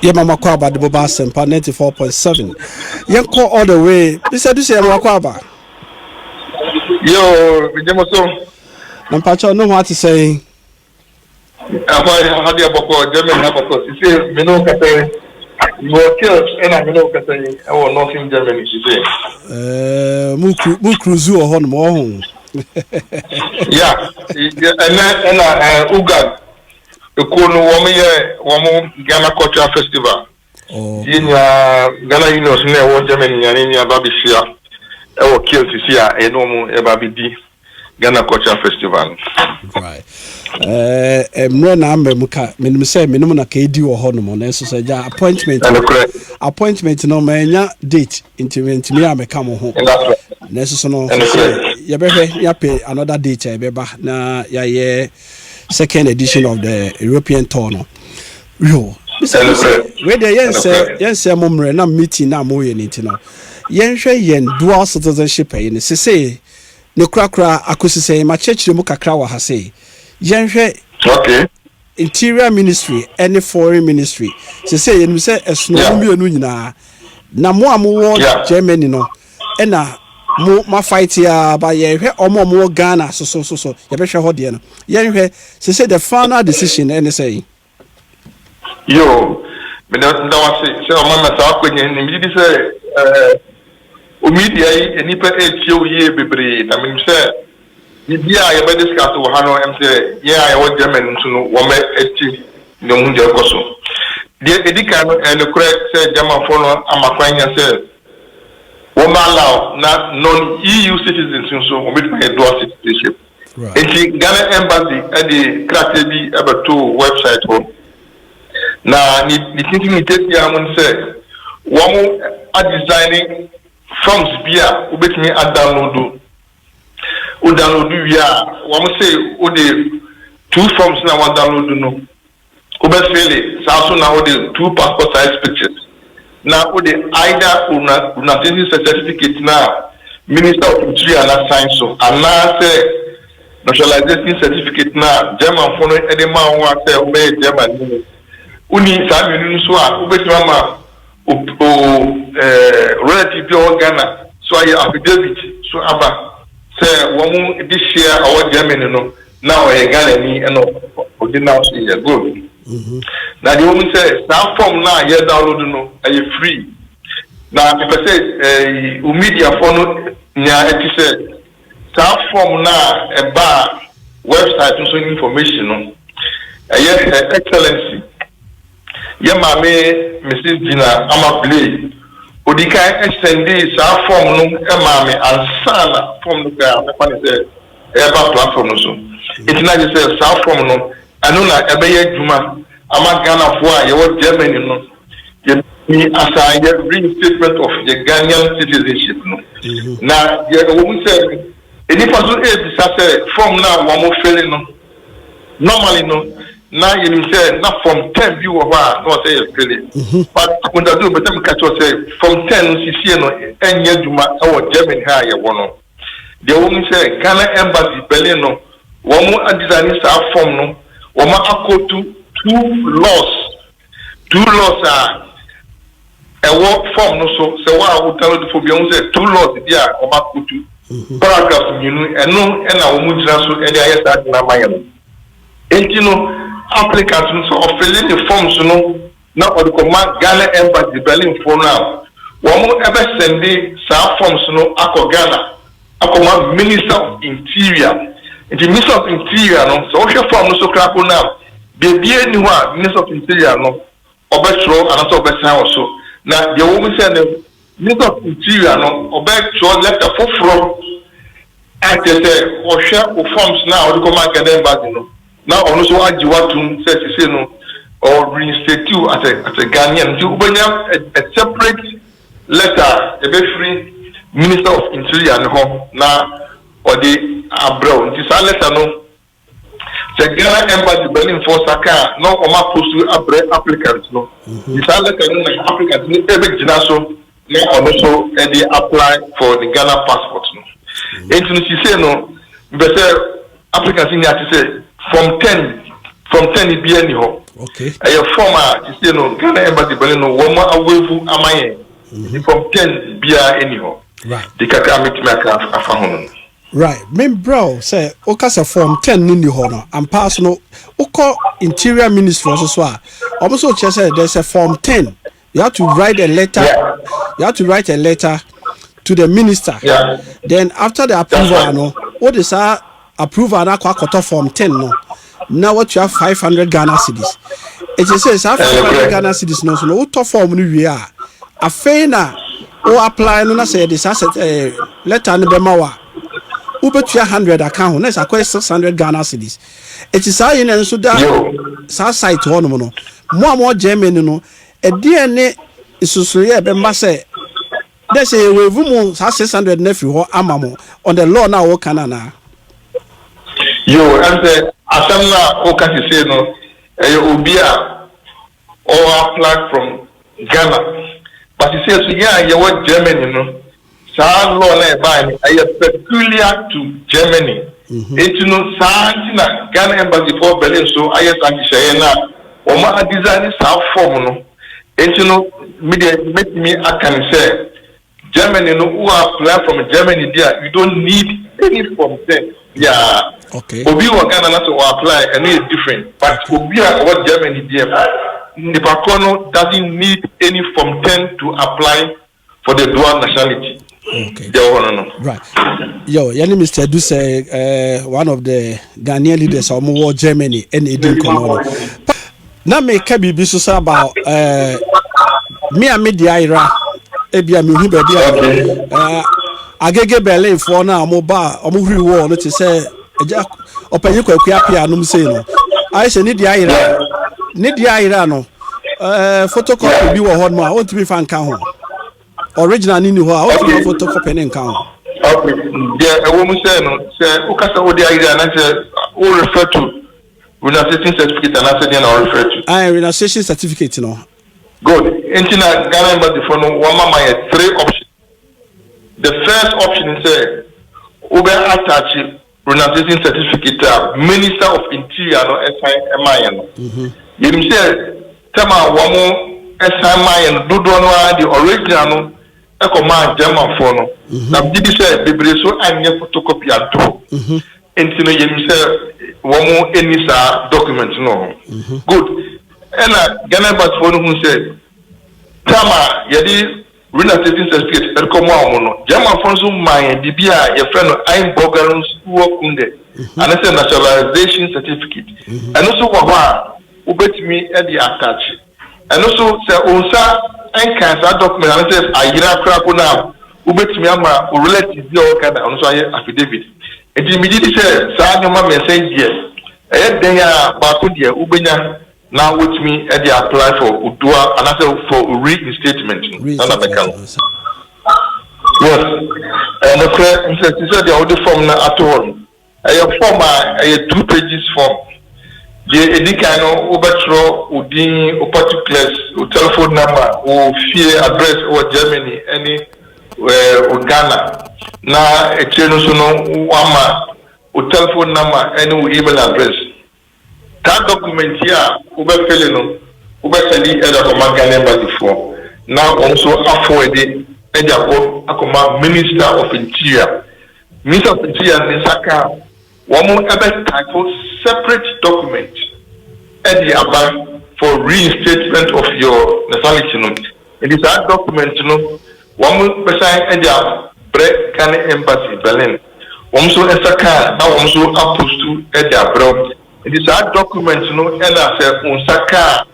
Yeah, Mama Kwaba, the Boba Sempa 94.7. Yanko all the way. This is Mama Kwaba. Yo, Vijamoso. Nampacho, no what to say. How do you about German? She says, Mino Cathay. You were killed, and I know Cathay. I will not in Germany, she says. Mukruzu or Honmo. Yeah, and Ugand. The Kono Woman Ghana Cultural Festival. In Ghana Union, near Germany, and in Babishia. I will kill to see a normal Babidi Ghana Cultural Festival. Right. Mrena Muka, say minimum a KD or Honmo, and so say appointment no mania date into me, I may come home. Necessary, you pay another date, na ya second edition of the European tour. Yo, where the yes, mumre na meeting na moye nitino. Yen dual citizenship in say no krakra akusi say my church mu kakra wa ha say. Okay. Interior Ministry any foreign ministry. Say yen say esno mi enu nyina. Na mo amu Germany no. Ena ma fight ya ba ye hwe omo Ghana so ye be hwe ho de no ye hwe say the final decision any say yo me da wa say o mama ta ko nyi ni di say o media yi enipa e tie ye bebre na me say ni bia ye be discuss wo ha no em say ye a ye wo German so no wo me eti no hu de ko so de edika no e correct say German for no amakwanya say allow not non-EU citizens so we make a dual citizenship. Right. And Ghana Embassy at the Kratebi ever two website home. Now the thinking it takes me say one are designing forms via we make me a download via one say the two forms now one download no. Ubefele so now the two passport size pictures. Now, either una certificate now, Minister of Interior and sign so, and now say nationalization certificate now, German phone any man who say obey German. Uni Samuel Nusua, Ubesama, relative to Ghana, so I affidavit, so Abba say one this year our German no now a Ghana and now say good. Now the woman says that form now you download no are you free. Now if I say media phone nya it say that form now a bar website so information no excellency ya mame Mrs. Gina ama play odika extend this form no e mame ansana form no ka me say eba platform no so it na just say that form no anu na ebeye djuma ama Ghana for your Germany no ye assign the reinstatement of the Ghanaian citizenship no na ye wo say any person say from now one more failing no normally no na you say na from 10 view of no say failing but when that do better catch say from 10 cc no enye djuma our Germany ha ye wono the woman say Ghana embassy Berlin no one more design sa form no one more akotu two laws are a work form no so what I would tell the phobia say two laws there or back to paragraph you know and no and I will move so any I start na my and you know applicants so filling the forms no now or the command Ghana embassy Berlin for now one more ever send the forms no ako Ghana ako Minister of Interior and the Minister of Interior no so okay form no so crap now baby anyone Minister of Interior no obetro and also obesan also na the woman say the Minister of Interior no obetro letter for and they say or share forms now the command Ghana embassy no now also ajiwa to say no or reinstate you as a Ghanaian you a separate letter a very free Minister of Interior no na or the abroad this letter no the Ghana embassy Berlin for Saka no oma post applicants no this letter no applicants no every generation no also they apply for the Ghana passport no and you say no but applicants in here say from 10 be any ho Okay. A former, you know, Ghana Embassy Berlin, woman away amaye. From 10 bia anyhow. Right. The kaka meet me afahon. Right. Me bro say okasa form 10 ni hono. And pass no oko interior ministry also so. Also say there's a form 10. You have to write a letter. Yeah. You have to write a letter to the minister. Yeah. Then after the approval no, what is our approval na kwa koto form 10 no. Now what you have 500 Ghana cedis. It says 500 Ghana cedis no so no to form ni we are. Afei na o apply no na say this asset letter no be ma wa. Who bet you 100 account na say 600 Ghana cedis. It is say na so da sa site ho no no. Mo Germany no e die ne isusuye be ma say they say we mu 600 na free ho amamo on the law na wo kana na. Yo and asam na o ka say no obi a or apply from Ghana. But he says, yeah, you want Germany, no? So, law peculiar to Germany. It's no Santina, Ghana Embassy for Berlin, so I am Shayana, or my design is how form, no? It's no media make me, I can say, Germany, no, who apply from Germany, there, you don't need any form 10. Yeah. Okay. Obi wa Ghana not to apply, and it's different. But Obi what Germany, there. Nipakono doesn't need any Form 10 to apply for the dual nationality. Okay. Right. Yo, yani Mr. Du say one of the Ghanaian leaders of war Germany and Edin Kono. Na me ka bibi so say about me and media ira ebia me hu baby agege Berlin for na omoba omohuri war no te say eja opanyi kwakua pia no say no. I say media ira Nidia Irano, photocopy be one more. I want to be fan count. Original Nini, I want to be photocopy and count. Okay, yeah, a woman said, Ukasa Odia and I all refer to renunciation certificate and I said, I refer to. I renunciation certificate, no. Good. Internet Ghana Embassy for no one mama 3 options. The first option is Uber attach renunciation certificate, Minister of Interior, no SIMI. You say, Tama Wamo, SMI and Dudonwa, the original, a command German phone. Now, did you say, the Breso and your photocopy at two? And you say, Wamo, any document, no. Good. And Ghana Embassy phone who said, Tama, Yadi, renunciation certificate, and come on, German phones, my DBA, your friend, I'm Bogarons, who work in there. And it's a naturalization certificate. And also, ubet me at the attach. And also say onsa and cancer document and says ayira krako na ubet me ama relative bi o kana onso aye affidavit. And immediately say sa nyoma me say yes. E den ya ba ko dia ubenya now with me at the apply for udua and also for reinstatement. Nana meka. Yes. And the prayer said the order form na at all. A form a 2 pages form. The edikano overthrow udin or particulars or telephone number or fear address or Germany any Ghana na a channel so no wama or telephone number any email address. That document here over fellow over sending either from Ghana Embassy for now also afford it and a Minister of Interior. Minister of Interior Nisaka one more ever type of separate document at the above for reinstatement of your nationality. It is that document, one more person at the Ghana Embassy Berlin. Also, as a car now also opposed to at the abroad. It is that document, and I said, Unsaka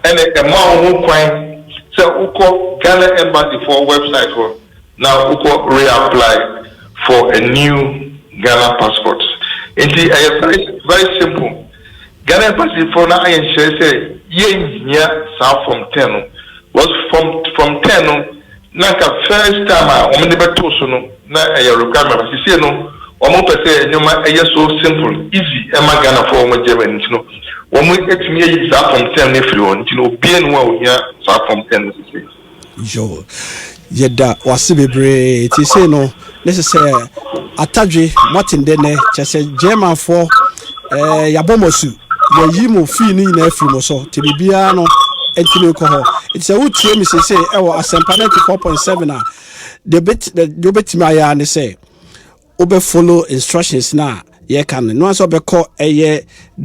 and a man who crime. So, Uko Ghana Embassy for website for now, Uko reapply for a new Ghana passport. It is very, very simple. Ghana Embassy for now, I say, yeah, from 10 was from 10. Naka first time I never told so na a requirement. You see, no, one more person, you so simple, easy. Emma Ghana for Germany, one more get me from 10 if you want, being well here, from 10. Yo, yeda wasibebre. It is no necessary. Ataji Martin Dene, just German for Yabomosu. yi mo fee ni na afiri mo so te bibia no entime ko ho it's a wotie me say e wo Asempa 94.7 a the bit me aya ne say obe follow instructions na ye kan no so be call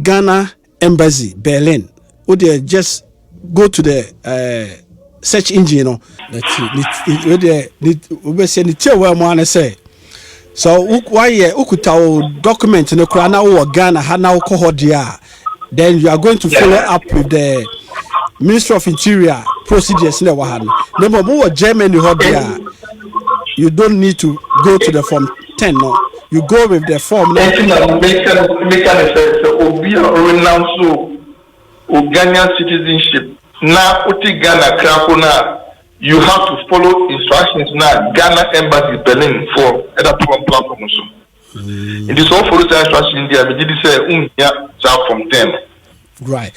Ghana Embassy Berlin would just go to the search engine no that we say ni tewa mo an say so why ukuta document no kra na wo Ghana ha na wo ho dia then you are going to follow up with the Ministry of Interior procedures in the Wahan. Number more Germany ho dia you don't need to go to the form 10 no you go with the form no Ghanaian citizenship na uti Ghana krapona you have to follow instructions na Ghana Embassy Berlin for other platform so in this all follow instructions India we did say unya from 10 right